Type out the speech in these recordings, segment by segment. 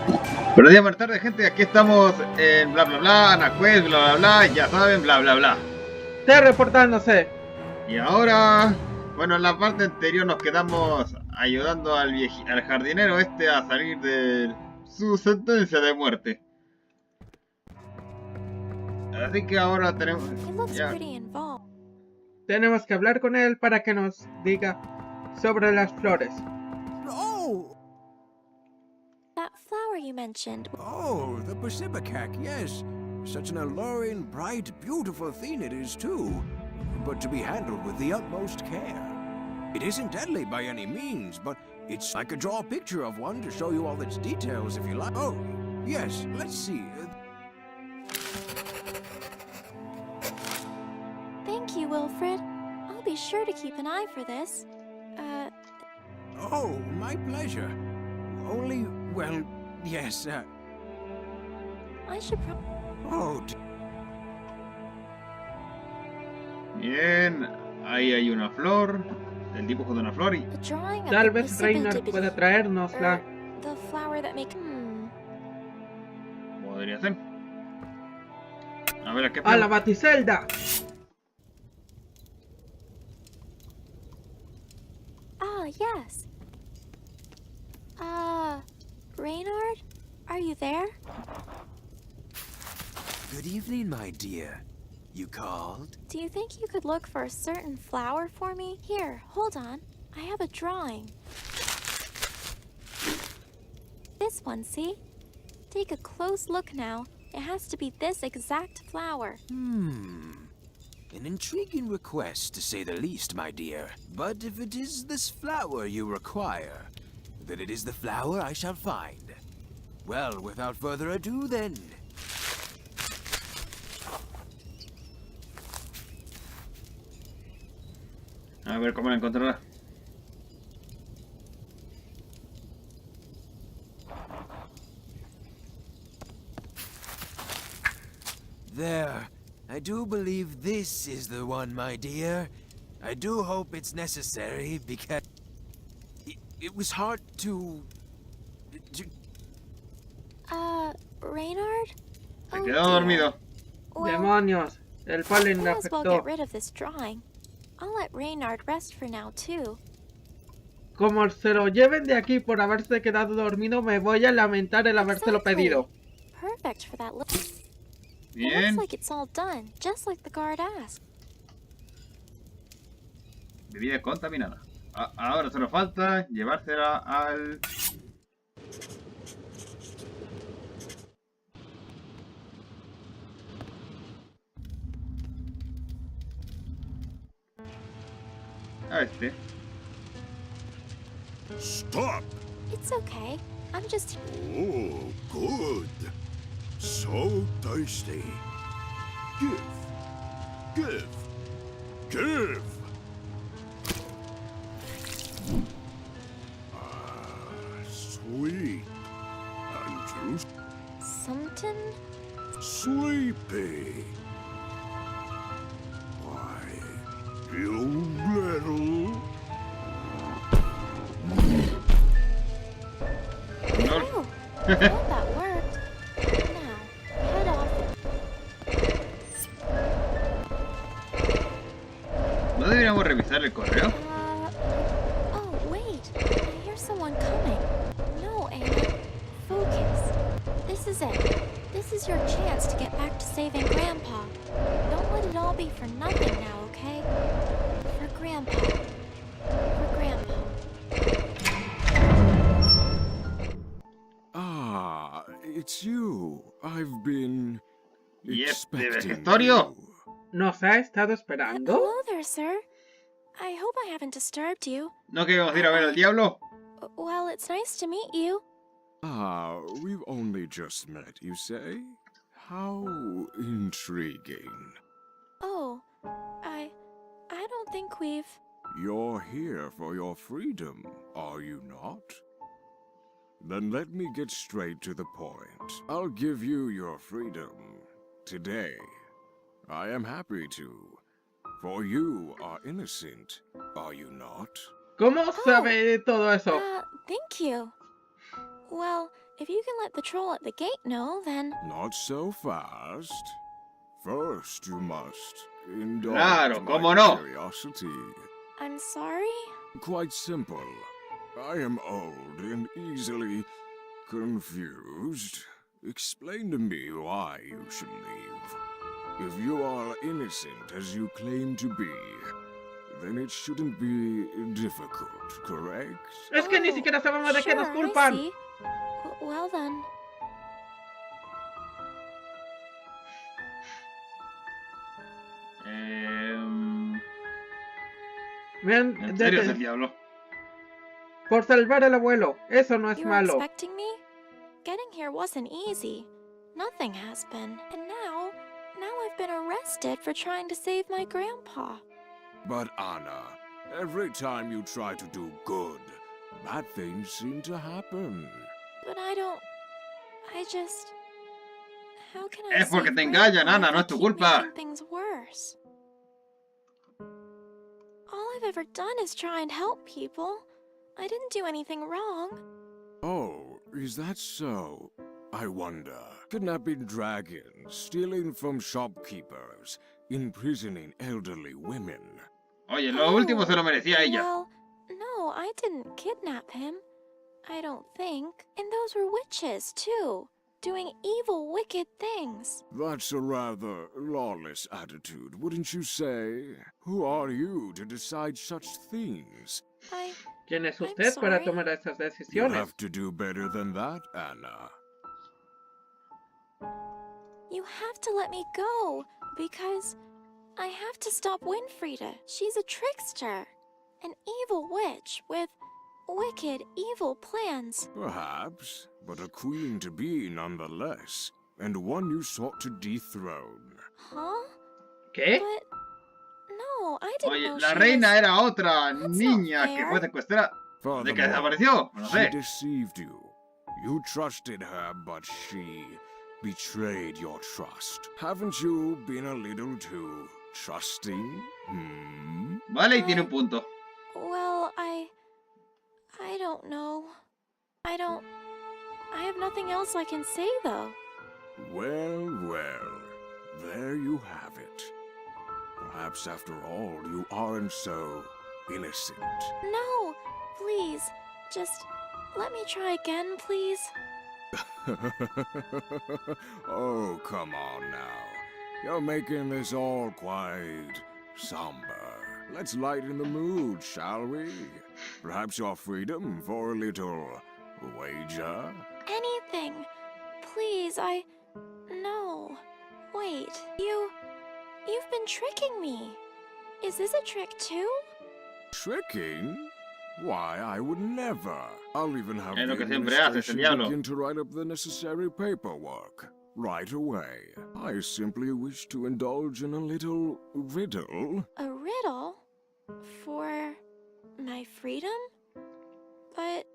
Buenos días, buenas tardes, gente. Aquí estamos en bla bla bla, Anaquest, bla bla bla, ya saben, bla bla bla. Está reportándose. Y ahora, bueno, en la parte anterior nos quedamos ayudando al jardinero este a salir de su sentencia de muerte. Así que ahora tenemos ya. Tenemos que hablar con él para que nos diga sobre las flores. Oh! That flower you mentioned. Oh, the Pacificac, yes. Such an alluring, bright, beautiful thing it is, too. But to be handled with the utmost care. It isn't deadly by any means, but it's... I could draw a picture of one to show you all its details if you like. Oh, yes, let's see. Thank you, Wilfred. I'll be sure to keep an eye for this. Oh, my pleasure. Only, well, yes, I should Oh, Bien, ahí hay una flor, el dibujo de una flor y the drawing of Tal the vez Reynard pueda precipitated- traérnosla. the flower that make. podría ser. A ver, ¿a qué ¡A la flor? baticelda! Ah, yes. Reynard, are you there? good evening, my dear. You called? Do you think you could look for a certain flower for me? Here, hold on. I have a drawing. This one, see? Take a close look now. It has to be this exact flower. An intriguing request, to say the least, my dear. But if it is this flower you require, then it is the flower I shall find. Well, without further ado, then. A ver cómo la encontrará. There. I do believe this is the one, my dear. I do hope it's necessary, because... It was hard to... Reynard? Se Oh, quedó dear. dormido. Well, ¡Demonios! El polen le might as well afectó. get rid of this drawing. I'll let Reynard rest for now, too. Como se lo lleven de aquí por haberse quedado dormido, me voy a lamentar el habérselo Exactly. pedido. Perfect for that look. It Bien. looks like it's all done, just like the guard asked. Bebida contaminada. Ahora solo falta llevársela al... a este. Stop! It's okay. I'm just... Oh, good. So thirsty. Give. Give. Give. Sweet. And juice. something? Sleepy. Why, you little... Oh, well, that worked. Now, head off. ¿No deberíamos revisar el correo? Oh, wait. I hear someone coming. No, Anna. Focus. This is it. This is your chance to get back to saving Grandpa. Don't let it all be for nothing now, okay? For Grandpa. For Grandpa. Ah, it's you. I've been ¿Y este expecting vejestorio? you. ¿Nos ha estado esperando? Hello there, sir. I hope I haven't disturbed you. ¿No queremos ir a ver al diablo? Well, it's nice to meet you. Ah, we've only just met, you say? How intriguing. Oh, I don't think we've... You're here for your freedom, are you not? Then let me get straight to the point. I'll give you your freedom today. I am happy to, for you are innocent, are you not? ¿Cómo sabe todo eso? Thank you. Well, if you can let the troll at the gate know, then... Not so fast. First, you must indulge Claro, my cómo no. curiosity. I'm sorry? Quite simple. I am old and easily confused. Explain to me why you should leave. If you are innocent as you claim to be, then it shouldn't be difficult, correct? Es que ni siquiera sabemos de qué nos Sure, I culpan. see. Well then... Vean, ¿En serio es el diablo? por salvar al abuelo. Eso no es You were malo. expecting me? Getting here wasn't easy. Nothing has been. And now I've been arrested for trying to save my grandpa. But Anna, every time you try to do good, bad things seem to happen. But I just... How can I Es porque save te engañan, Grandpa Ana, if no I es tu keep culpa. making things worse? All I've ever done is try and help people. I didn't do anything wrong. Oh, is that so? I wonder. Kidnapping dragons, stealing from shopkeepers, imprisoning elderly women. Oye, lo último se lo merecía ella. Well, no, I didn't kidnap him. I don't think. And those were witches, too. Doing evil, wicked things. That's a rather lawless attitude, wouldn't you say? Who are you to decide such things? ¿Quién es I'm usted para sorry. tomar esas You decisiones? have to do better than that, Anna. You have to let me go, because I have to stop Winfrieda. She's a trickster. An evil witch with wicked, evil plans. Perhaps, but a queen to be nonetheless, and one you sought to dethrone. Huh? ¿Qué? But... No, I didn't Oye, know la she reina was... era otra That's niña not que fair. fue secuestrada. ¿De que Furthermore, desapareció? No she sé. deceived you. You trusted her, but she betrayed your trust. Haven't you been a little too trusting? Hmm? Vale, y tiene un punto. Well, I don't know. I have nothing else I can say, though. Well, well, there you have it. Perhaps after all, you aren't so innocent. No, please, just let me try again, please. Oh, come on now. You're making this all quite somber. Let's lighten the mood, shall we? Perhaps your freedom for a little wager? Anything. Please, No. Wait, You've been tricking me. Is this a trick too? Tricking? Why, I would never. I'll even have Es lo the que siempre hace, es el administration diablo. begin to write up the necessary paperwork. Right away. I simply wish to indulge in a little riddle. A riddle? For my freedom? But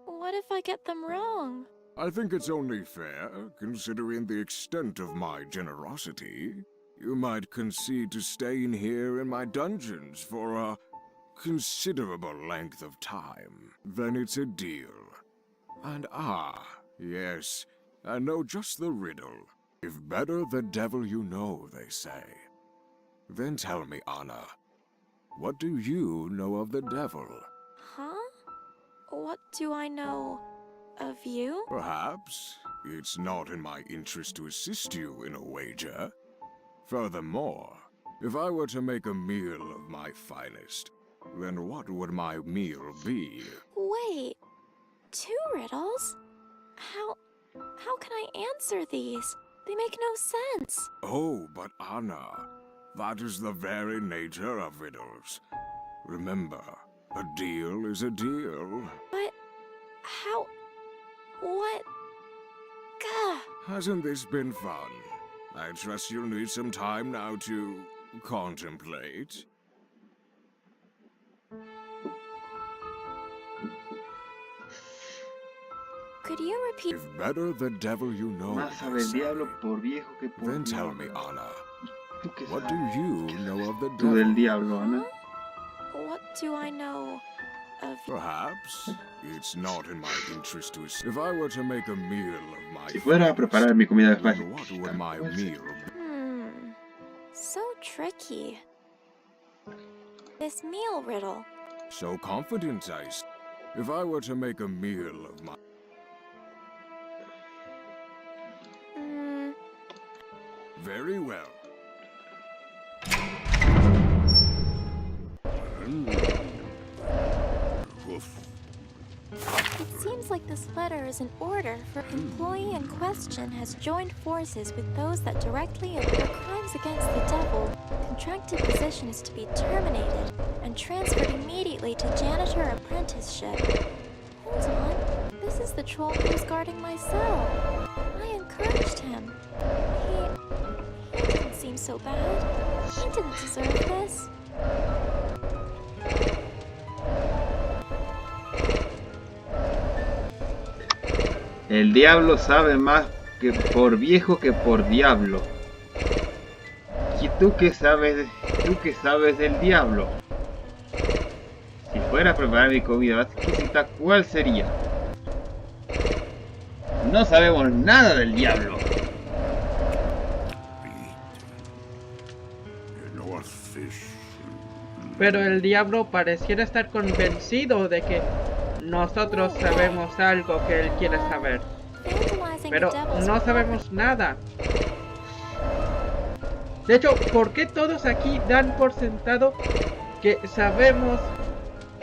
what if I get them wrong? I think it's only fair, considering the extent of my generosity. You might concede to staying here in my dungeons for a considerable length of time. Then it's a deal. And yes, I know just the riddle. If better the devil you know, they say. Then tell me, Anna, what do you know of the devil? Huh? What do I know of you? Perhaps it's not in my interest to assist you in a wager. Furthermore, if I were to make a meal of my finest, then what would my meal be? Wait, 2 riddles? How can I answer these? They make no sense. Oh, but Anna, that is the very nature of riddles. Remember, a deal is a deal. But what? Gah! Hasn't this been fun? I trust you'll need some time now to contemplate. Could you repeat? If better the devil you know, Más sabe they el say. diablo por viejo que por Then viejo. tell me, Anna, ¿Tú qué what do sabes? you know of the Tú del devil? diablo, Ana. What do I know of... Perhaps it's not in my interest to... If I were to make a meal of my... Si fuera a preparar mi comida then what would my favorita. meal be? So tricky. This meal riddle. So confident, If I were to make a meal of my... Very well. It seems like this letter is an order for employee in question has joined forces with those that directly for crimes against the devil. Contracted position is to be terminated and transferred immediately to janitor apprenticeship. Hold on. This is the troll who was guarding my cell. I encouraged him. He didn't seem so bad. He didn't deserve this. El diablo sabe más que por viejo que por diablo. ¿Y tú qué sabes del diablo? Si fuera a preparar mi comida más exquisita, ¿cuál sería? No sabemos nada del diablo. Pero el diablo pareciera estar convencido de que nosotros sabemos algo que él quiere saber. Pero no sabemos nada. De hecho, ¿por qué todos aquí dan por sentado que sabemos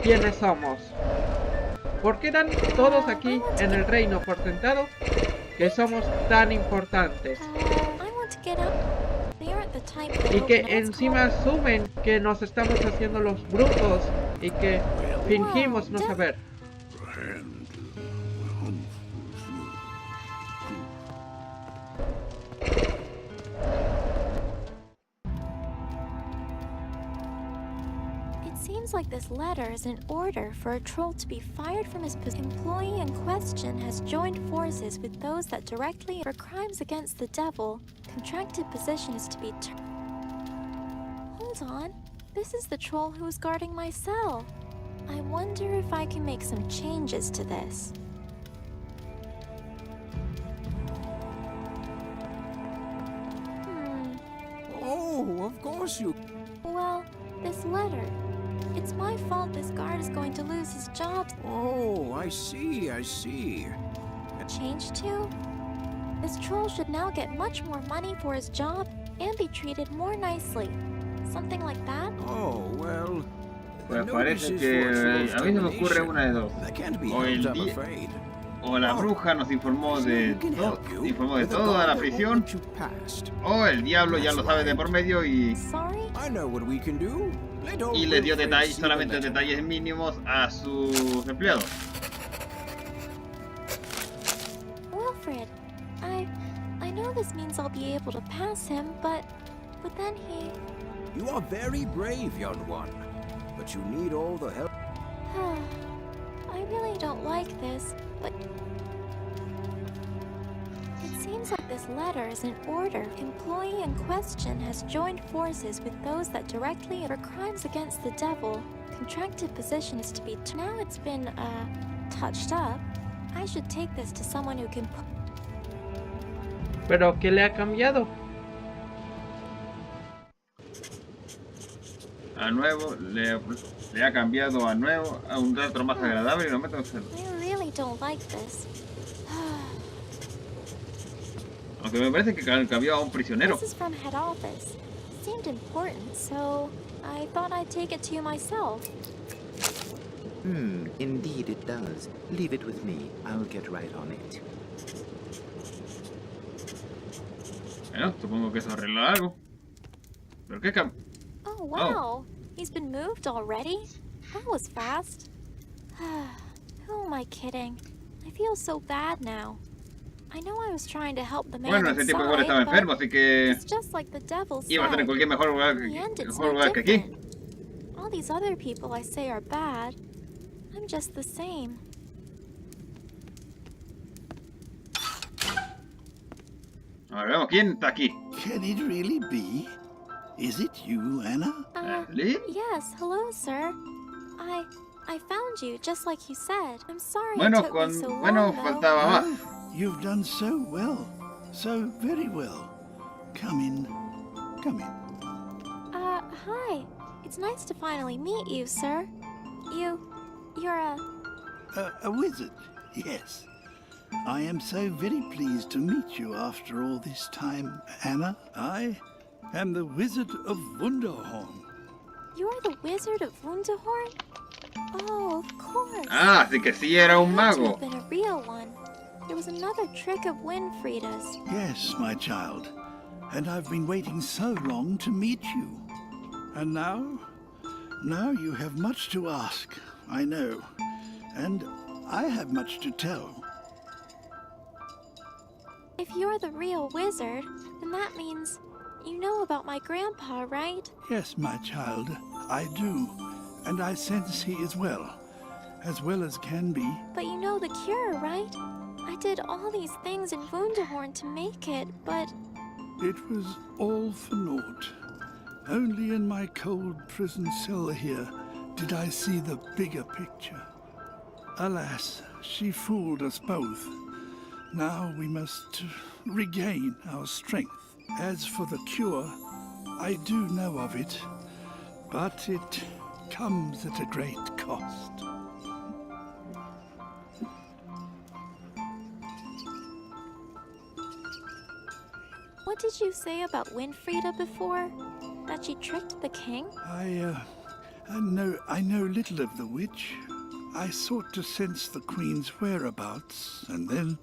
quiénes somos? ¿Por qué dan todos aquí en el reino por sentado que somos tan importantes? Y que encima asumen que nos estamos haciendo los brutos y que fingimos no saber. Seems like this letter is an order for a troll to be fired from his position. Employee in question has joined forces with those that directly for crimes against the devil. Contracted position is to be Hold on. This is the troll who is guarding my cell. I wonder if I can make some changes to this. Oh, of course you... Well, this letter. It's my fault this guard is going to lose his job. Oh, I see. Change to? This troll should now get much more money for his job and be treated more nicely. Something like that? Oh, well... Pues parece que a mí se me ocurre una de dos. O la bruja nos informó de toda la prisión, o el diablo ya lo sabe de por medio y les dio detalles, solamente detalles mínimos a sus empleados. Wilfred, I know this means I'll be able to pass him, but then he... You are very brave, young one, but you need all the help. I really don't like this, but... It seems like this letter is an order. Employee in question has joined forces with those that directly for crimes against the devil. Contracted position is to be... Now it's been, touched up. I should take this to someone who can... ¿Pero qué le ha cambiado? A nuevo, le ha cambiado a nuevo, a un retro más agradable y lo meto en celo. I really don't like this. Aunque me parece que cambió a un prisionero. This is from head office. It seemed important, so I thought I'd take it to you myself. Indeed it does. Leave it with me. I'll get right on it. Bueno, supongo que eso arregla algo. ¿Pero qué cambió? Oh, wow. He's been moved already? That was fast. Who am I kidding? I feel so bad now. I know I was trying to help the man Bueno, ese tipo igual estaba enfermo, así que it's just like the devil said. iba a estar en cualquier mejor lugar que aquí. All these other people I say are bad. I'm just the same. A ver, veamos quién está aquí. Can it really be? Is it you, Anna? ¿Lee? Yes, hello, sir. I found you, just like you said. I'm sorry Bueno, it took me so long, bueno, though. faltaba más. Oh, you've done so well. So very well. Come in. Come in. Hi. It's nice to finally meet you, sir. You're A wizard, yes. I am so very pleased to meet you after all this time, Anna. I am the Wizard of Wunderhorn. You're the Wizard of Wunderhorn? Oh, of course. Ah, así que sí era un Had to mago. have been a real one. It was another trick of Winfrieda's. Yes, my child. And I've been waiting so long to meet you. And now you have much to ask, I know. And I have much to tell. If you're the real wizard, then that means you know about my grandpa, right? Yes, my child, I do. And I sense he is well as can be. But you know the cure, right? I did all these things in Wunderhorn to make it, but It was all for naught. Only in my cold prison cell here did I see the bigger picture. Alas, she fooled us both. Now we must regain our strength. As for the cure, I do know of it, but it comes at a great cost. what did you say about Winfrieda before? That she tricked the king? I know little of the witch. I sought to sense the queen's whereabouts, and then,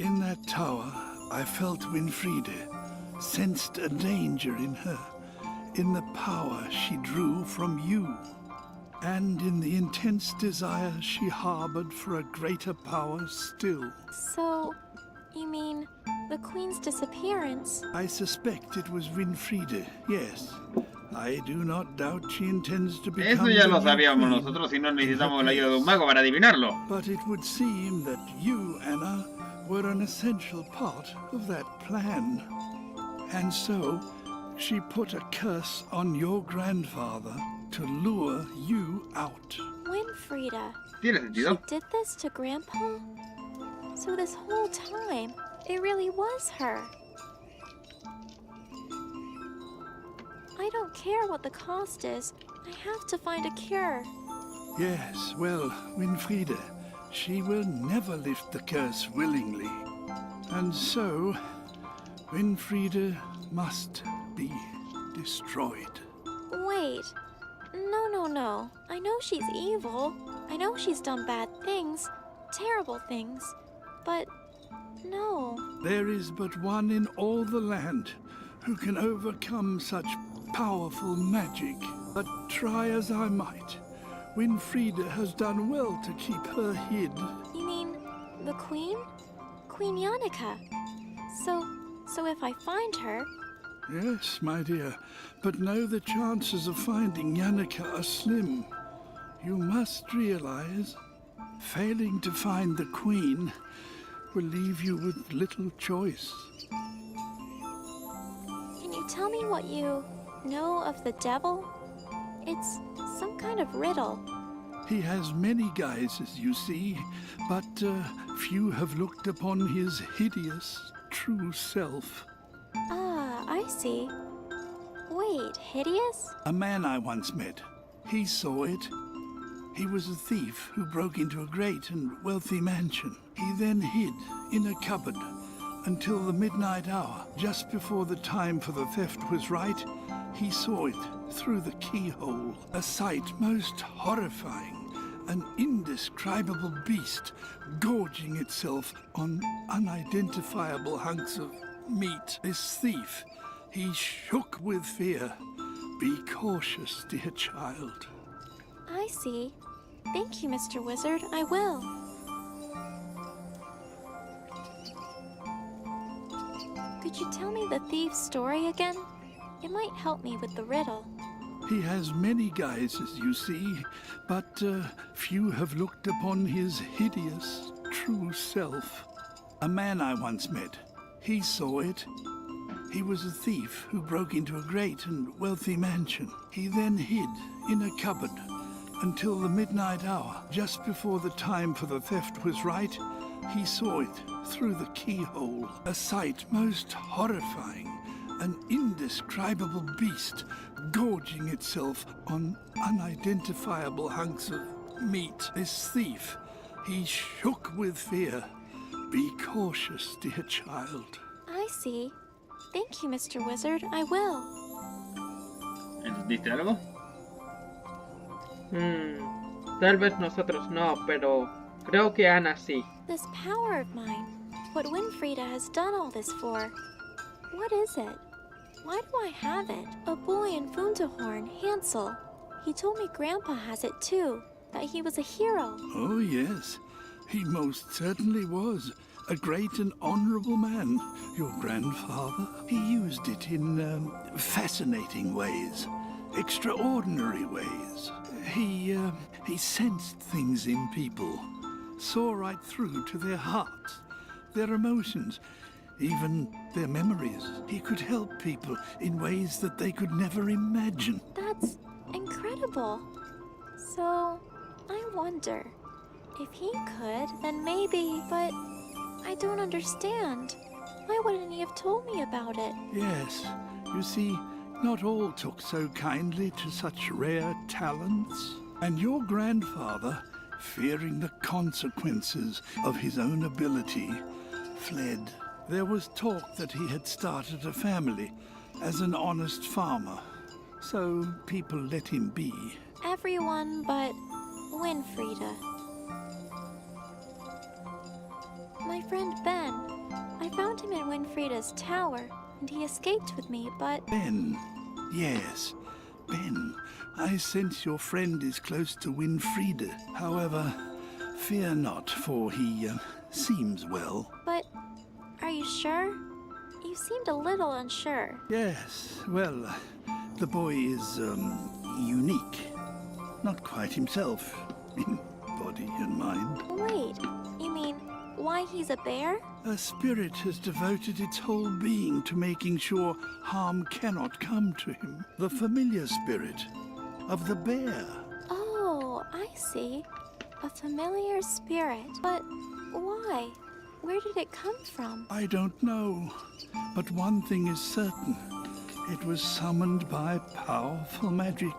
in that tower, I felt Winfrieda, sensed a danger in her, in the power she drew from you, and in the intense desire she harbored for a greater power still. So, you mean the queen's disappearance? I suspect it was Winfrieda, yes. I do not doubt she intends to become Eso ya the lo new sabíamos queen. nosotros y no necesitamos la ayuda de un mago para adivinarlo. But it would seem that you, Anna, were an essential part of that plan. And so, she put a curse on your grandfather to lure you out. Winfrieda. ¿Tiene She sentido? did this to Grandpa? So this whole time, it really was her. I don't care what the cost is. I have to find a cure. Yes, well, Winfrieda, she will never lift the curse willingly. And so, Winfrieda must be destroyed. Wait. No. I know she's evil. I know she's done bad things. Terrible things. But no. There is but one in all the land who can overcome such powerful magic. But try as I might, Winfrieda has done well to keep her hid. You mean the queen? Queen Yannicka. So if I find her, Yes, my dear, but know the chances of finding Yannicka are slim. You must realize, failing to find the queen will leave you with little choice. can you tell me what you know of the devil? It's some kind of riddle. He has many guises, you see, but few have looked upon his hideous, true self. Ah, I see. Wait, hideous? A man I once met, he saw it. He was a thief who broke into a great and wealthy mansion. He then hid in a cupboard until the midnight hour. Just before the time for the theft was right, he saw it through the keyhole. A sight most horrifying. An indescribable beast gorging itself on unidentifiable hunks of meat. This thief, he shook with fear. Be cautious, dear child. I see. Thank you, Mr. Wizard. I will. Could you tell me the thief's story again? It might help me with the riddle. He has many guises, you see, but few have looked upon his hideous, true self. A man I once met, he saw it. He was a thief who broke into a great and wealthy mansion. He then hid in a cupboard until the midnight hour. Just before the time for the theft was right, he saw it through the keyhole. A sight most horrifying. An indescribable beast gorging itself on unidentifiable hunks of meat. This thief, he shook with fear. Be cautious, dear child. I see. Thank you, Mr. Wizard. I will. ¿Entendiste algo? Tal vez nosotros no, pero creo que Ana sí. This power of mine. What Winfrieda has done all this for. What is it? Why do I have it? A boy in Wunderhorn, Hansel. He told me Grandpa has it too. That he was a hero. Oh, yes. He most certainly was. A great and honorable man, your grandfather. He used it in fascinating ways, extraordinary ways. He sensed things in people, saw right through to their hearts, their emotions, even their memories. He could help people in ways that they could never imagine. That's incredible. So, I wonder, if he could, then maybe, but I don't understand. Why wouldn't he have told me about it? Yes, you see, not all took so kindly to such rare talents. And your grandfather, fearing the consequences of his own ability, fled. There was talk that he had started a family as an honest farmer, so people let him be. Everyone but Winfrieda. My friend Ben. I found him in Winfrieda's tower, and he escaped with me, but... Ben. Yes, Ben. I sense your friend is close to Winfrieda. However, fear not, for he seems well. But, are you sure? You seemed a little unsure. Yes, well, the boy is, unique. Not quite himself, in body and mind. Wait, you mean why he's a bear? A spirit has devoted its whole being to making sure harm cannot come to him. The familiar spirit of the bear. Oh, I see. A familiar spirit. But why? Where did it come from? I don't know, but one thing is certain. It was summoned by powerful magic.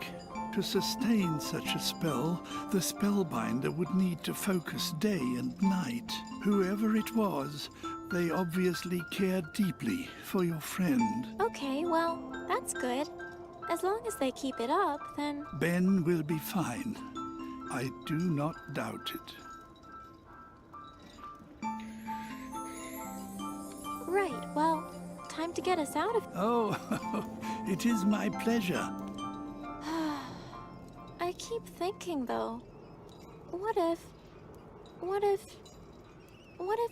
To sustain such a spell, the spellbinder would need to focus day and night. Whoever it was, they obviously cared deeply for your friend. Okay, well, that's good. As long as they keep it up, then... Ben will be fine. I do not doubt it. Right, well, time to get us out of... Oh, it is my pleasure. I keep thinking, though. What if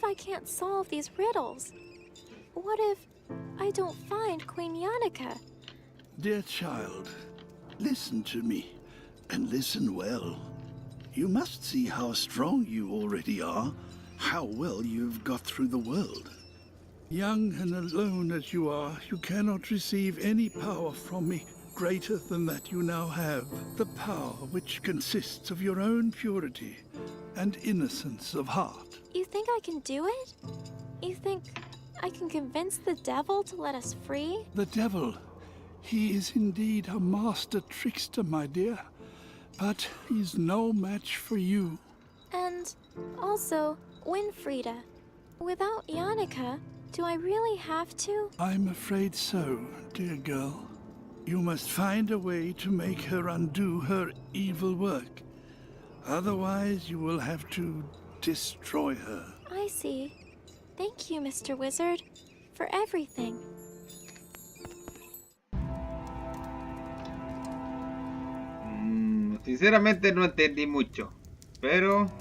I can't solve these riddles? What if I don't find Queen Yannicka? Dear child, listen to me, and listen well. You must see how strong you already are, how well you've got through the world. Young and alone as you are, you cannot receive any power from me greater than that you now have. The power which consists of your own purity and innocence of heart. You think I can do it? You think I can convince the devil to let us free? The devil, he is indeed a master trickster, my dear, but he's no match for you. And also, Winfrieda. Without Yannicka, do I really have to? I'm afraid so, dear girl. You must find a way to make her undo her evil work. Otherwise, you will have to destroy her. I see. Thank you, Mr. Wizard, for everything. Sinceramente no entendí mucho, pero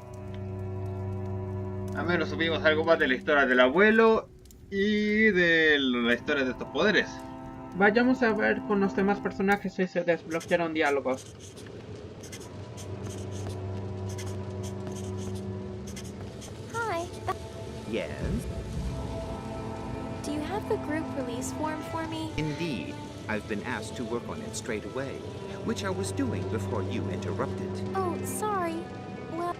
al menos supimos algo más de la historia del abuelo y de la historia de estos poderes. Vayamos a ver con los demás personajes si se desbloquearon diálogos. Hi. Yes, Do you have the group release form for me? indeed. I've been asked to work on it straight away, which I was doing before you interrupted. Oh, sorry. Well,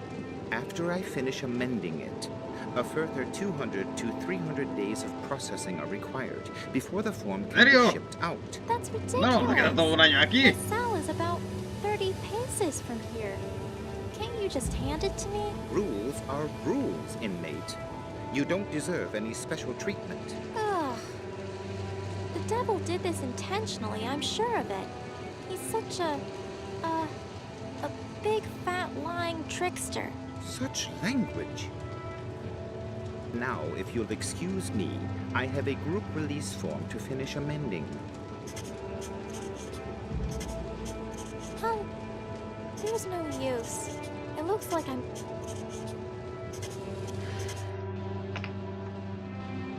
After I finish amending it, a further 200 to 300 days of processing are required before the form can be ¿Serio? shipped out. that's No, vamos a quedar ridiculous. todo un año aquí. The cell is about 30 paces from here. Can't you just hand it to me? Rules are rules, inmate. You don't deserve any special treatment. Ugh. The devil did this intentionally, I'm sure of it. He's such a big fat lying trickster. Such language. Now, if you'll excuse me, I have a group release form to finish amending. Oh, there's no use. It looks like I'm...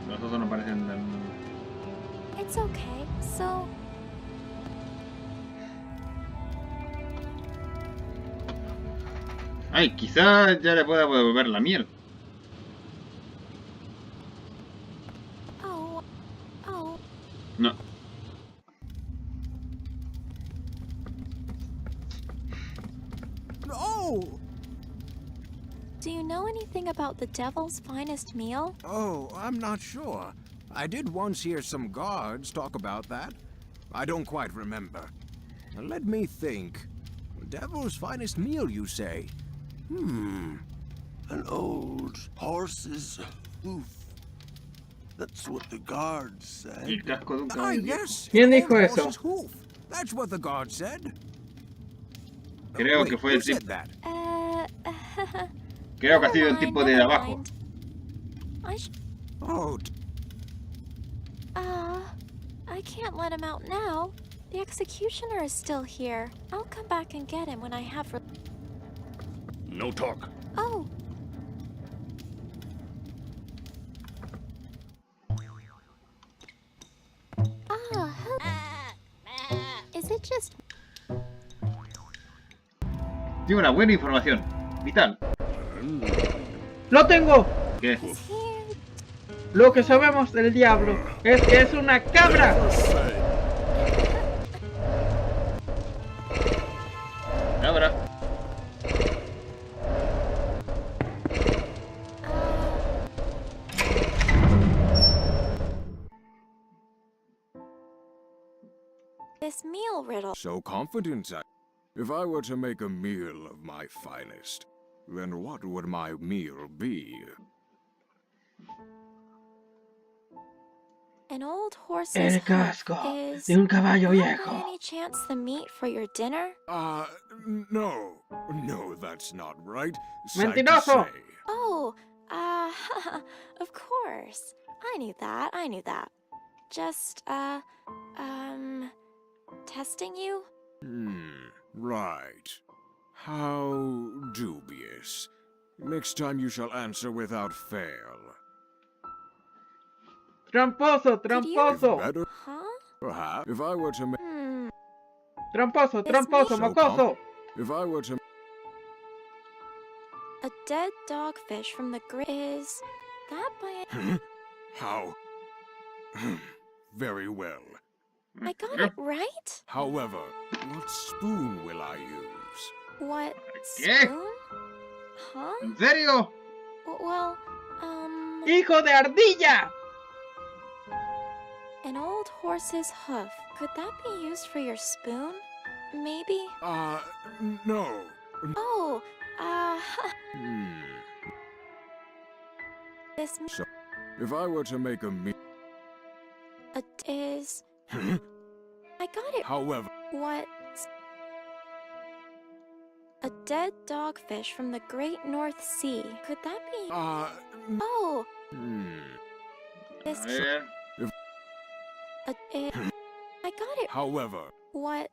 Los dos no parecen tan... It's okay, so... Ay, quizá ya le pueda devolver la mierda. Oh... No. No! Do you know anything about the devil's finest meal? Oh, I'm not sure. I did once hear some guards talk about that. I don't quite remember. Now, let me think. Devil's finest meal, you say? An old horse's hoof. That's what the guards said. El casco de un Ah, caballo. yes. ¿Quién an dijo old eso? horse's hoof. That's what the guard said. Creo Wait, que fue who el tipo. said that? Creo que ha never sido el mind, tipo de never abajo. mind. Oh, I can't let him out now. The executioner is still here. I'll come back and get him when I have... No talk. Oh, is it just... Tiene una buena información. Vital. ¡Lo tengo! ¿Qué? Is he... Lo que sabemos del diablo es que es una cabra. Cabra. This meal riddle... So confident. If I were to make a meal of my finest, then what would my meal be? An old horse's El hoof casco is... de un caballo Not viejo. by any chance the meat for your dinner? No. No, that's not right. Sad to Mentiroso. say. Oh, of course. I knew that. Just, testing you? Right. How dubious. Next time you shall answer without fail. Tramposo, Did you- tramposo, Better, Huh? perhaps, if I were to make... tramposo, tramposo, So mocoso. If I were to... A dead dogfish from the grave is... That by... How? Very well. I got it right? However, what spoon will I use? What? ¿Qué? Spoon? Huh? ¿En serio? Well, ¡Hijo de ardilla! an old horse's hoof. Could that be used for your spoon? Maybe? No. Oh, this So, if I were to make a meal... is... I got it. However, What? A dead dogfish from the Great North Sea. Could that be... Oh, this... A ver. I got it. however, What?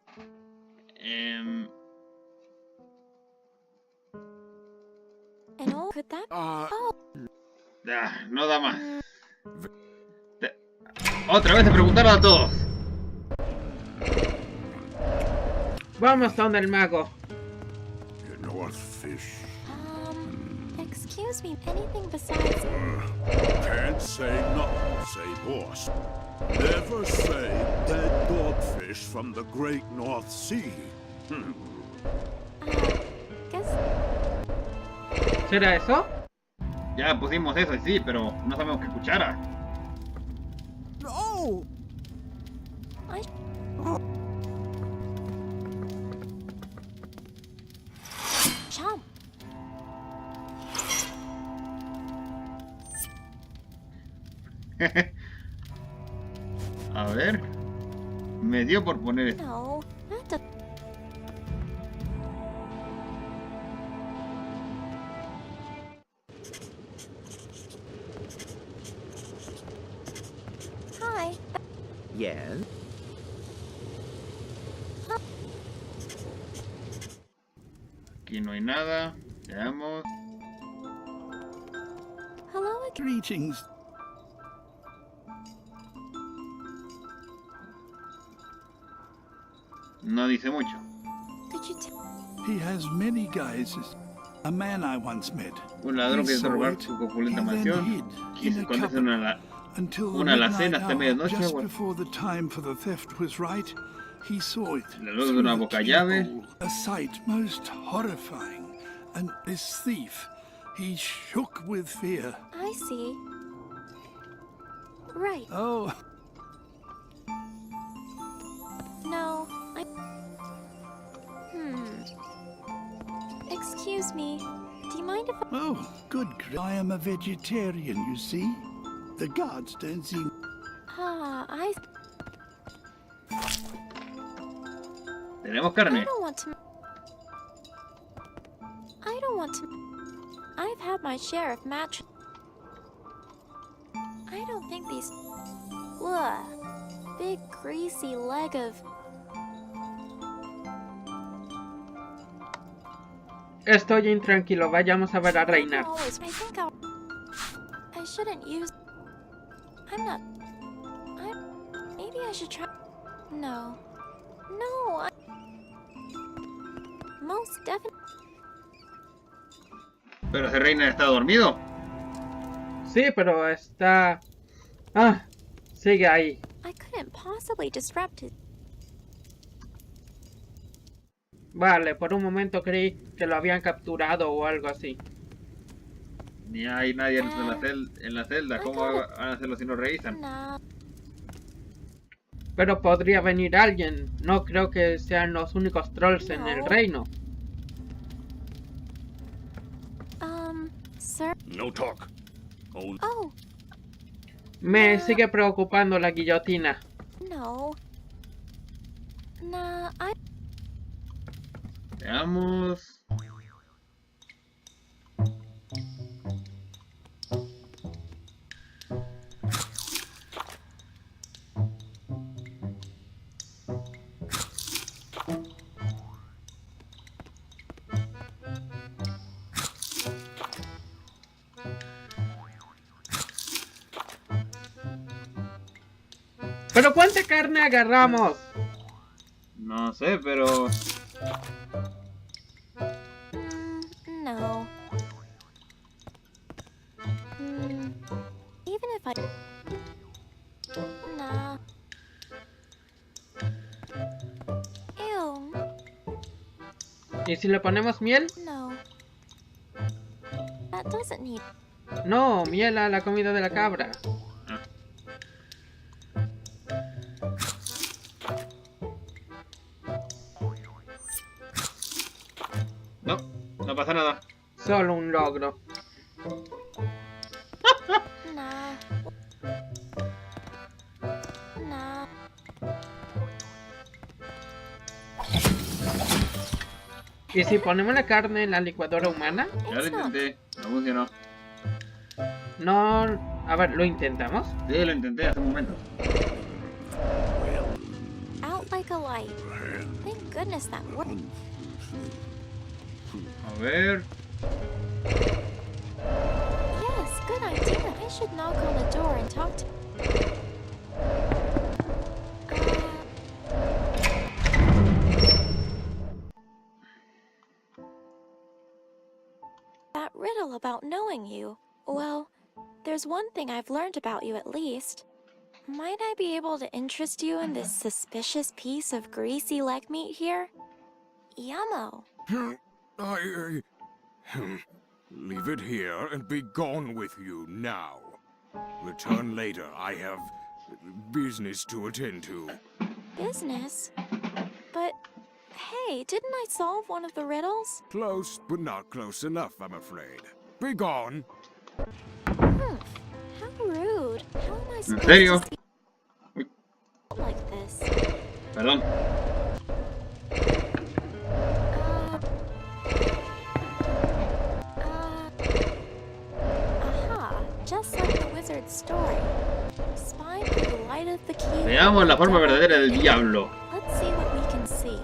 An old... Could that... Oh, No da más. Otra vez a preguntarlo a todos. Vamos donde el mago. the North Fish. excuse me, anything besides... Can't say nothing, say boss. Never say dead dogfish from the great North Sea. Guess ¿Será eso? Ya pusimos eso, sí, pero no sabemos qué cuchara. No! I... Chomp. A ver. Me dio por poner esto. No, not the... Hi. Yes? Aquí no hay nada. Veamos. Hello again. Greetings. No dice mucho. Could you tell... He has many guises. A man I once met. Un ladrón que He quiso saw robar it. su He opulenta then mansión. hid Y in se a esconde en cupboard until the una alacena midnight hasta hour, medianoche. just Bueno, before the time for the theft was right. He saw it la luz de through una the boca llave. keyhole. A sight most horrifying. And this thief, he shook with fear. I see. Right. Oh, No, I... Excuse me. Do you mind if I... oh, good. I am a vegetarian, you see. The guards don't seem... I Tenemos carne. don't want to... I don't want to... I've had my share of match... I don't think these... Ugh. Big greasy leg of... Estoy intranquilo, vayamos a ver a Reina. I think I'll... I shouldn't use... I'm not... Maybe I should try... No. No, I... Most definitely... Pero ese reina está dormido. Sí, pero está... Ah, sigue ahí. I couldn't possibly disrupt it. Vale, por un momento creí que lo habían capturado o algo así. Ni hay nadie en la celda. ¿Cómo van a hacerlo si no revisan? Nah. Pero podría venir alguien. No creo que sean los únicos trolls en el No. reino. Sir? No talk. Oh, Me sigue preocupando la guillotina. no. Nah, I... Veamos. ¿Pero cuánta carne agarramos? No sé, pero... No. Even if I... Nah. Ew, ¿Y si le ponemos miel? no. That doesn't need... No, miel a la comida de la cabra. No, no pasa nada. Solo un logro. Nah. Nah. ¿Y si ponemos la carne en la licuadora humana? Ya lo It's not... intenté. No funcionó. No... A ver, ¿lo intentamos? Sí, lo intenté hace un momento. Out like a light. Thank goodness that worked. A ver... Yes, good idea. I should knock on the door and talk to... That riddle about knowing you. Well, there's one thing I've learned about you at least. Might I be able to interest you in this suspicious piece of greasy leg meat here? Yummo. Leave it here and be gone with you now. Return later. I have business to attend to. Business? But, hey, didn't I solve one of the riddles? Close, but not close enough, I'm afraid. Be gone. Humph. How rude. How am I supposed serio? to see like this? Perdón. Aha. Just like the wizard's story. Spy through the light of the key. Veamos la forma verdadera del diablo. Let's see what we can see.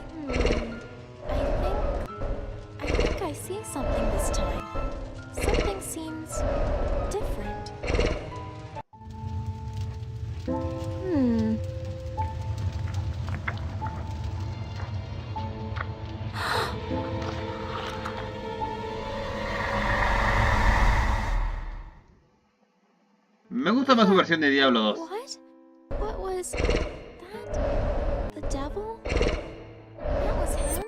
I think I see something this time. Something seems different. Me gusta más su versión de Diablo 2. What? What was that? The devil? That was him?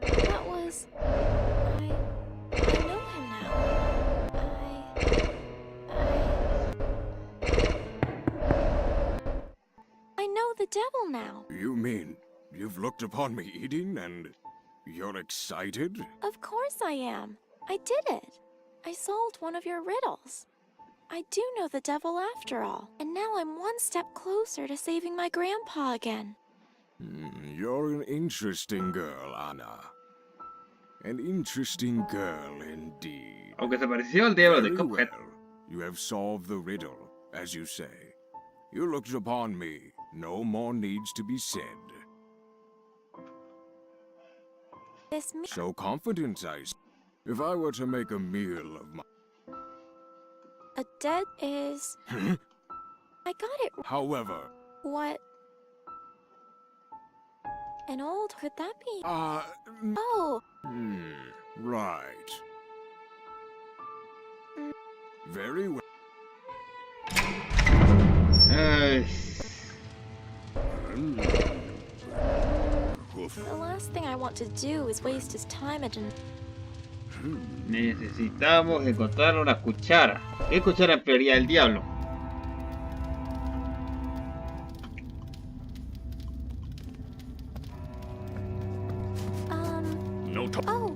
That was... I know him now. I know the devil now. You mean you've looked upon me eating and you're excited? Of course I am. I did it. I solved one of your riddles. I do know the devil after all, and now I'm one step closer to saving my grandpa again. You're an interesting girl, Anna. An interesting girl indeed. Aunque se pareció al Diablo de Very Cuphead. well. You have solved the riddle, as you say. You looked upon me. No more needs to be said. This me- Show confidence, I say. If I were to make a meal of my... A dead is... I got it. However... What? An old, could that be? Mm, Oh, right. Very well. Ay, the last thing I want to do is waste his time and... necesitamos encontrar una cuchara. ¿Qué cuchara emplearía el diablo? No talk. Oh.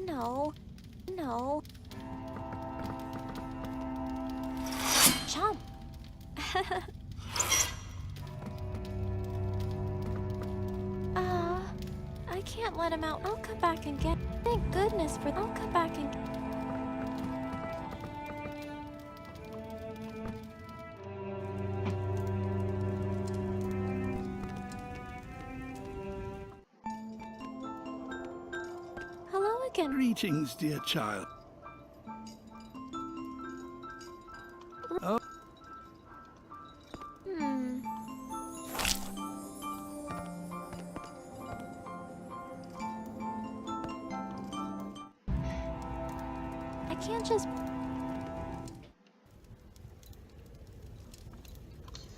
No. No. Chomp. I can't let him out. I'll come back and get... Thank goodness for... I'll come back and... Hello again. Greetings, dear child. I can't just...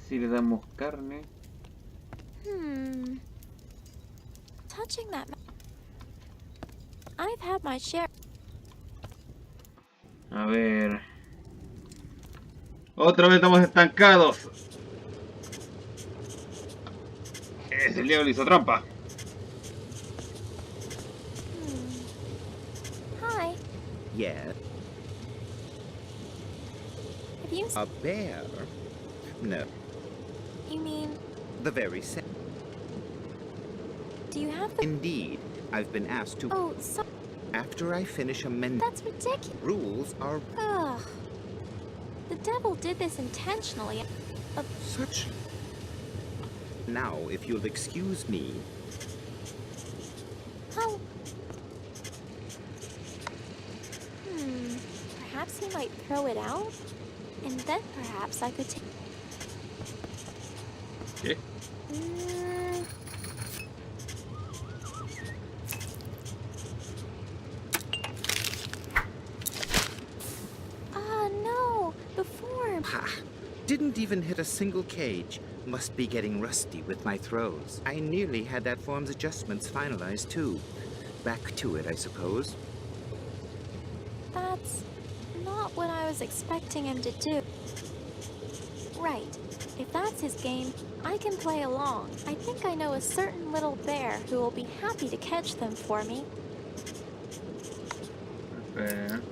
Si le damos carne. Touching that... I've had my share... A ver. Otra vez estamos estancados. El diablo hizo trampa. Hi. Yes. Have you... A bear? No, You mean... the very same. Do you have the... Indeed, I've been asked to... Oh, so... After I finish amending... That's ridiculous. Rules are Ugh. The devil did this intentionally. such... Now, if you'll excuse me... How... Perhaps he might throw it out? And then perhaps I could take... ¿Qué? No! The form! Ha! Didn't even hit a single cage. Must be getting rusty with my throws. I nearly had that form's adjustments finalized too. Back to it, I suppose. That's not what I was expecting him to do. Right. If that's his game, I can play along. I think I know a certain little bear who will be happy to catch them for me. Espera.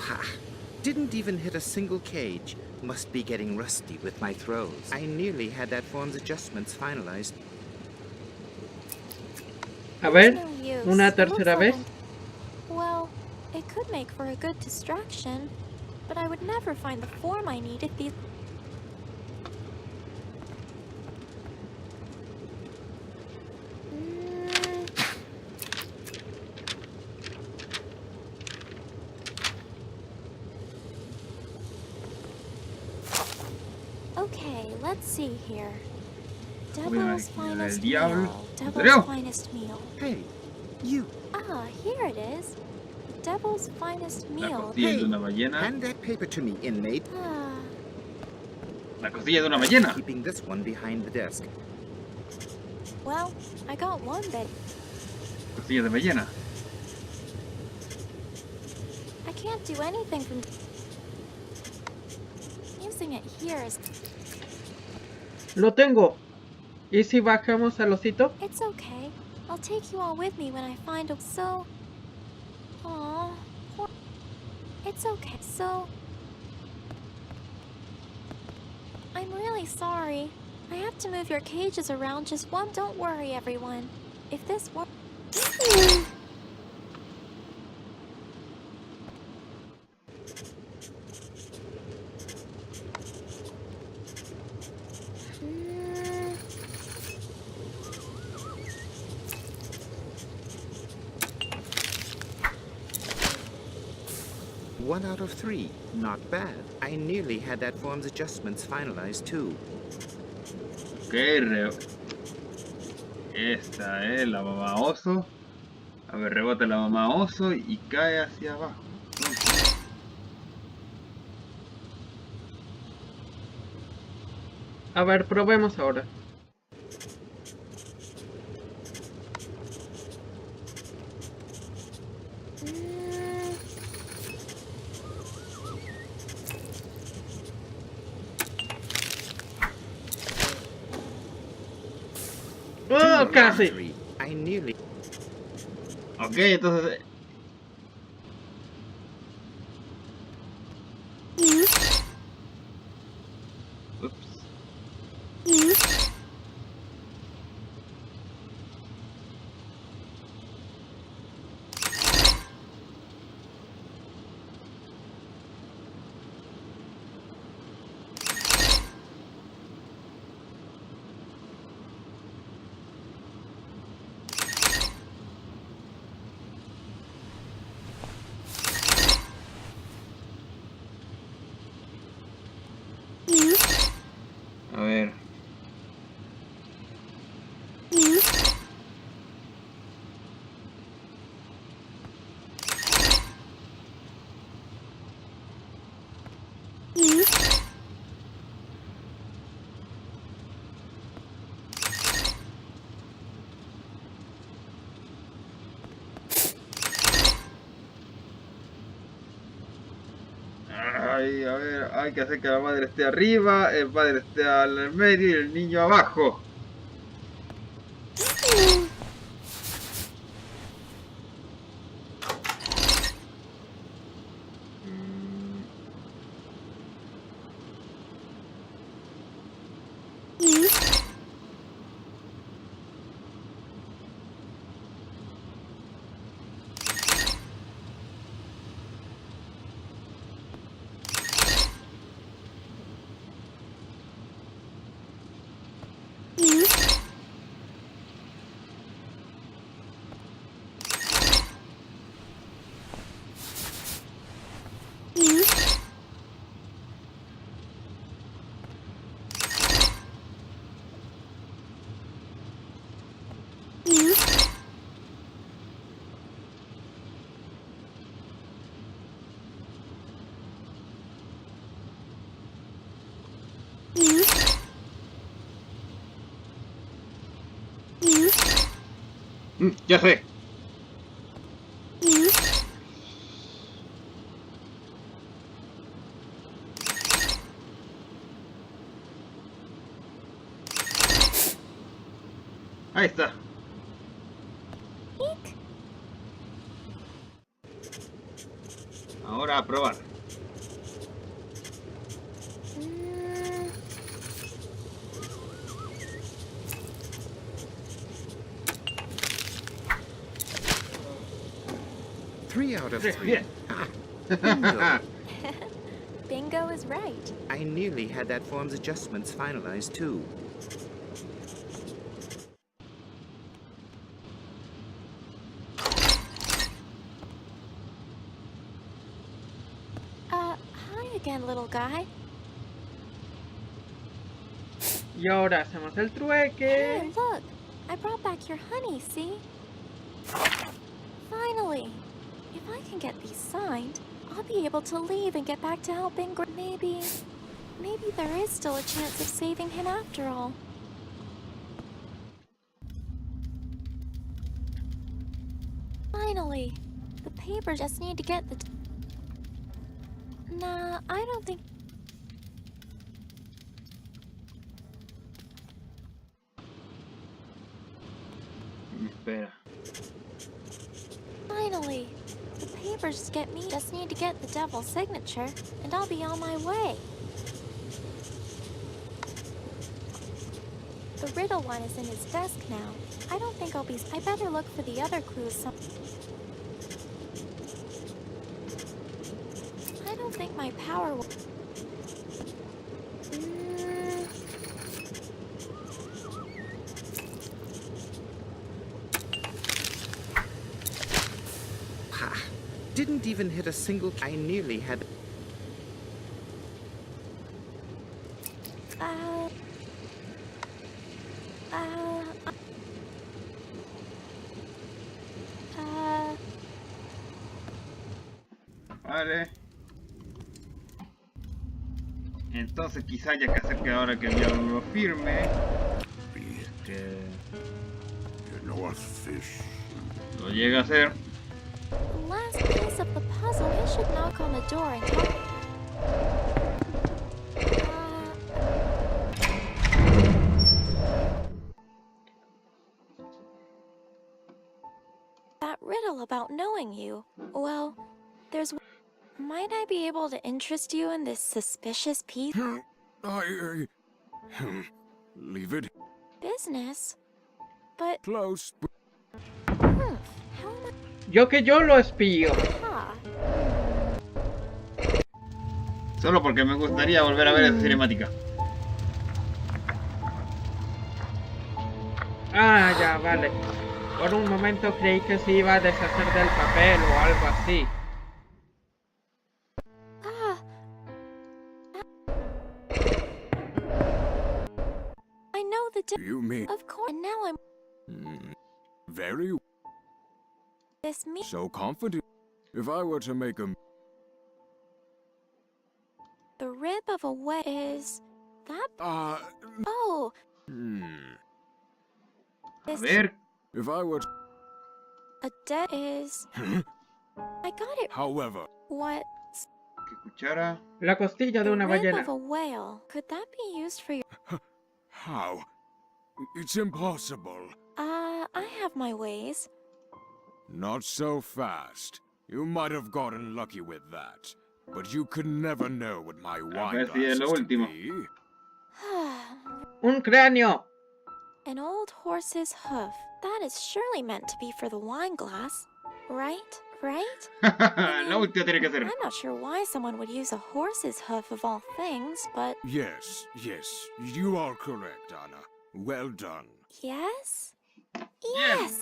Ha! Didn't even hit a single cage. Must be getting rusty with my throws. I nearly had that form's adjustments finalized. A ver, No use. una It looks tercera like vez. well, it could make for a good distraction, but I would never find the form I need if these... Okay, let's see here. Devil's finest diablo. meal. ¿En Devil's serio? finest meal. Hey, you! Ah, here it is. The Devil's finest La meal. costilla de una ballena. Hand that paper to me, inmate. Ah, La costilla de una ballena. Keeping this one behind the desk. well, I got one bit. Costilla de ballena. I can't do anything from... Using it here is... Lo tengo. ¿Y si bajamos al osito? It's okay. I'll take you all with me when I find a... So... Aww. It's okay. So... I'm really sorry. I have to move your cages around just one... Don't worry, everyone. If this were... One out of 3. Not bad. I nearly had that form's adjustments finalized too. Ok, esta es la mamá oso. A ver, rebota la mamá oso y cae hacia abajo. A ver, probemos ahora. ¡Oh, casi! 3. I nearly... Ok, entonces... Ups. A ver. Ay, a ver, hay que hacer que la madre esté arriba, el padre esté al medio y el niño abajo. Ya sé. Ahí está. Eek. Ahora a probar. Mm, 3 out of 3. Bien. Bingo. Bingo is right. I nearly had that form's adjustments finalized, too. Hi again, little guy. Y ahora hacemos el Hey, trueque. look! I brought back your honey, see? Finally! If I can get these signed, I'll be able to leave and get back to helping Maybe there is still a chance of saving him after all. Finally! The papers just need to get the... Nah, I don't think... Espera. Finally! The papers just need to get the devil's signature, and I'll be on my way. The riddle one is in his desk now. I don't think I'll be... I better look for the other clues I don't think my power will... Ha! Didn't even hit a single... I nearly had... Vale. Entonces quizá haya que hacer que ahora que el diablo lo firme, que lo llegue a hacer. The last piece of the puzzle, he should knock on the door and tell... That riddle about knowing you. Well, there's... Might I be able to interest you in this suspicious piece? Leave it Business? But, close. how am Yo lo espío. I... Solo porque me gustaría volver a ver esa cinemática. Ah, ya, vale. Por un momento creí que se iba a deshacer del papel o algo así. I know the You mean Of course, and now I'm... very This me... so confident? If I were to make a The rib of a way is... That... uh Oh, A this... ver, if I were to, A dead is... I got it. however, What? que cuchara. La costilla de The una rib ballena. of a whale. Could that be used for your... how? It's impossible. I have my ways. Not so fast. You might have gotten lucky with that. But you could never know what my wine ver si es glass lo is to último. be. Un cráneo. An old horse's hoof. That is surely meant to be for the wine glass. Right? Right? La última tiene que ser. I'm not sure why someone would use a horse's hoof of all things, but... Yes, you are correct, Anna. Well done. Yes? Yes!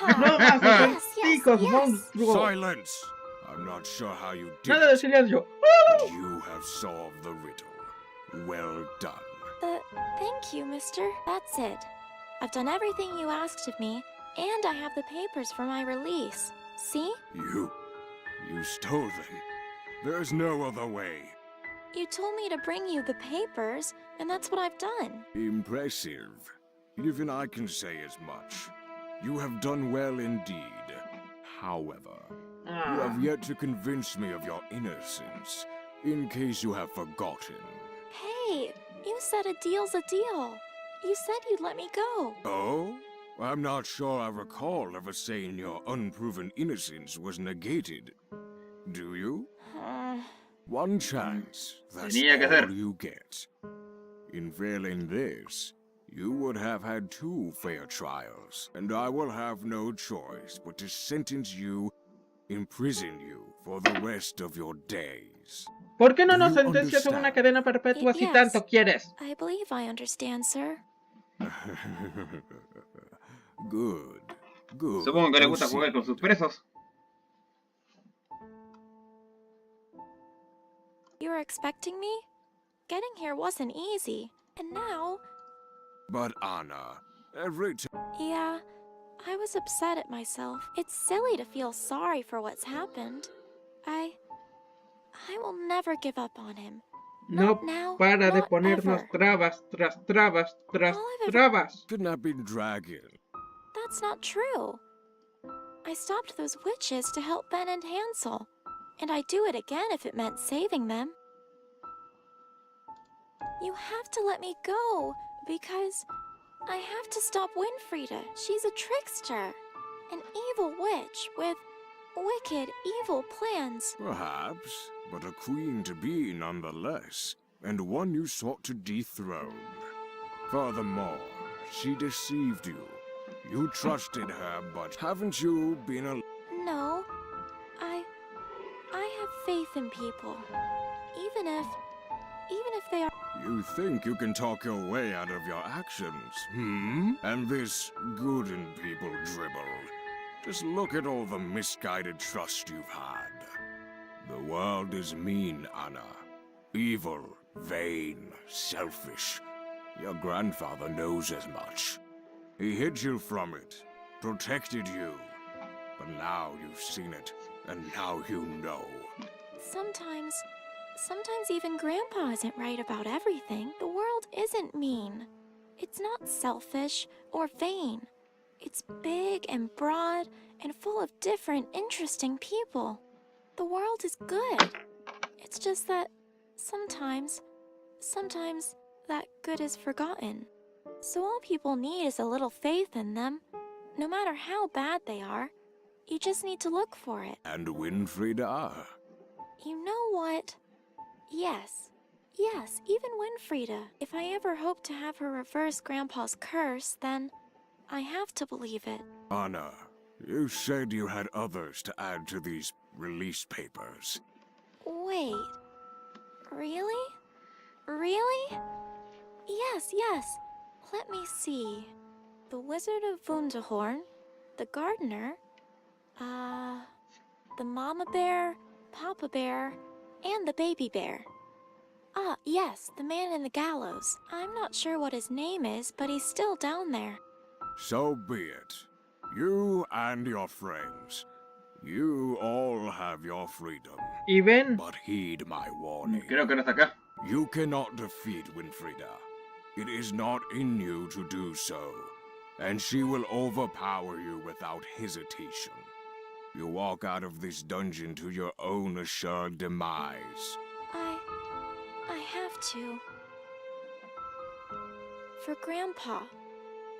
No más Yes, acertijos, yes. monstruo. Silence! I'm not sure how you did Nada de it, silencio. but you have solved the riddle. Well done. Thank you, mister. That's it. I've done everything you asked of me, and I have the papers for my release. See? You stole them. There's no other way. You told me to bring you the papers, and that's what I've done. Impressive. Even I can say as much. You have done well indeed. However, you have yet to convince me of your innocence, in case you have forgotten. Hey, you said a deal's a deal. You said you'd let me go. Oh? I'm not sure I recall ever saying your unproven innocence was negated. Do you? One chance, that's Tenía que ser. all you get. In failing this, you would have had 2 fair trials, and I will have no choice but to sentence you, imprison you for the rest of your days. ¿Por qué no Do nos you sentencias a una understand? cadena perpetua si Yes. tanto quieres? I believe I understand, sir. Good, good. Supongo que le gusta Proceed. jugar con sus presos. You were expecting me? Getting here wasn't easy. And now, But Anna, every time... yeah, I was upset at myself. It's silly to feel sorry for what's happened. I will never give up on him. No Not now, para de not ponernos ever. trabas tras trabas tras All I've ever- trabas. Kidnapping dragon. That's not true. I stopped those witches to help Ben and Hansel. And I'd do it again if it meant saving them. You have to let me go, because I have to stop Winfrieda. She's a trickster. An evil witch with wicked, evil plans. Perhaps, but a queen-to-be nonetheless, and one you sought to dethrone. Furthermore, she deceived you. You trusted her, but haven't you been a... No, I have faith in people. Even if they are... You think you can talk your way out of your actions, hmm? And this good in people dribble. Just look at all the misguided trust you've had. The world is mean, Anna. Evil, vain, selfish. Your grandfather knows as much. He hid you from it, protected you. But now you've seen it, and now you know. Sometimes even Grandpa isn't right about everything. The world isn't mean. It's not selfish or vain. It's big and broad and full of different, interesting people. The world is good. It's just that sometimes that good is forgotten. So all people need is a little faith in them. No matter how bad they are, you just need to look for it. And Winfrieda? You know what? Yes, even Winfrieda. If I ever hope to have her reverse Grandpa's curse, then I have to believe it. Anna, you said you had others to add to these release papers. Wait, really? Really? Yes. Let me see. The Wizard of Wunderhorn, the Gardener, the Mama Bear, Papa Bear, and the Baby Bear. Ah, yes, the man in the gallows. I'm not sure what his name is, but he's still down there. So be it. You and your friends. You all have your freedom. Y ven, But heed my warning. Creo que no está acá. You cannot defeat Winfrieda. It is not in you to do so, and she will overpower you without hesitation. You walk out of this dungeon to your own assured demise. I have to. For Grandpa,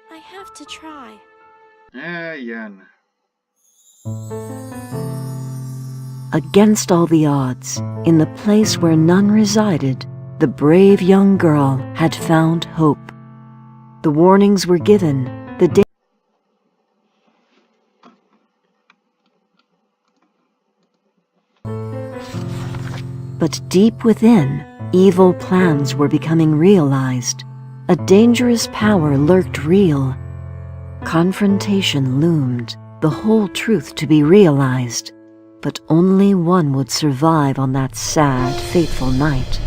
I have to try. Ay, Ana. Against all the odds, in the place where none resided, the brave young girl had found hope. The warnings were given, the day. But deep within, evil plans were becoming realized. A dangerous power lurked real. Confrontation loomed, the whole truth to be realized. But only one would survive on that sad, fateful night.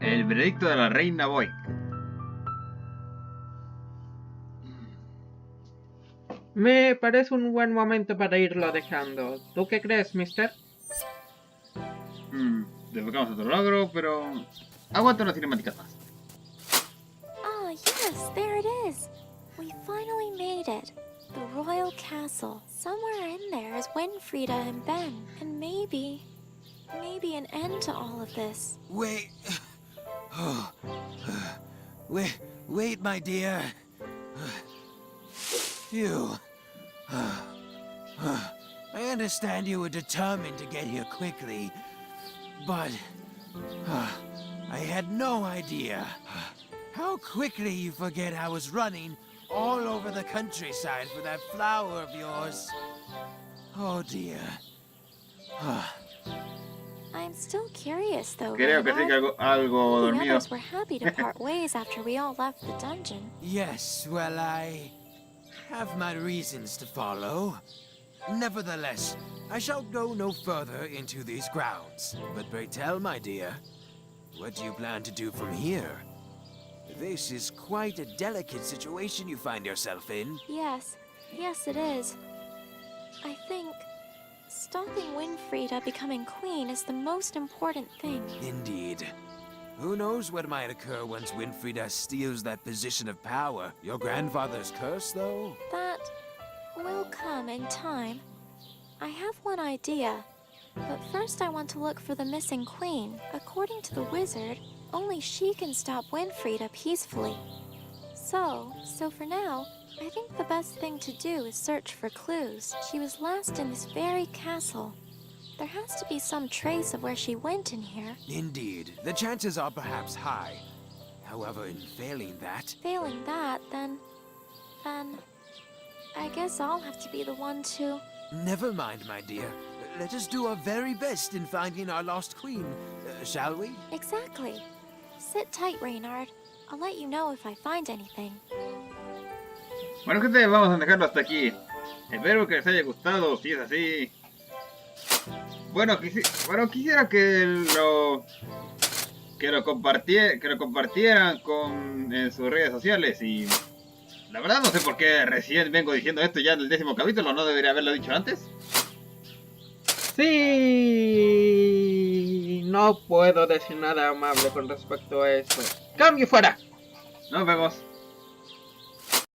El veredicto de la reina Boy. Me parece un buen momento para irlo dejando. ¿Tú qué crees, mister? Desbloqueamos otro logro, pero... aguanta una cinemática más. Ah, yes, there it is. We finally made it. The royal castle. Somewhere in there is Winfrieda and Ben. And maybe an end to all of this. Wait. Oh. Wait, my dear. Phew. I understand you were determined to get here quickly, but I had no idea how quickly you forget I was running all over the countryside for that flower of yours. Oh dear. I'm still curious, though. Creo que sí que Reynard. algo The dormido. others were happy to part ways after we all left the dungeon. Yes, well, I have my reasons to follow. Nevertheless, I shall go no further into these grounds. But pray tell, my dear, what do you plan to do from here? This is quite a delicate situation you find yourself in. Yes, it is. I think stopping Winfrieda becoming queen is the most important thing. Indeed. Who knows what might occur once Winfrieda steals that position of power? Your grandfather's curse, though? That will come in time. I have one idea, but first I want to look for the missing queen. According to the wizard, only she can stop Winfrieda peacefully. So for now, I think the best thing to do is search for clues. She was last in this very castle. There has to be some trace of where she went in here. Indeed. The chances are perhaps high. However, in failing that... Failing that, then I guess I'll have to be the one to... Never mind, my dear. Let us do our very best in finding our lost queen, shall we? Exactly. Sit tight, Reynard. I'll let you know if I find anything. Bueno, gente, vamos a dejarlo hasta aquí. Espero que les haya gustado. Si es así... Bueno, quisiera que lo compartieran en sus redes sociales. Y la verdad no sé por qué recién vengo diciendo esto ya en el 10º capítulo. ¿No debería haberlo dicho antes? Sí, no puedo decir nada amable con respecto a eso. ¡Cambio fuera! Nos vemos.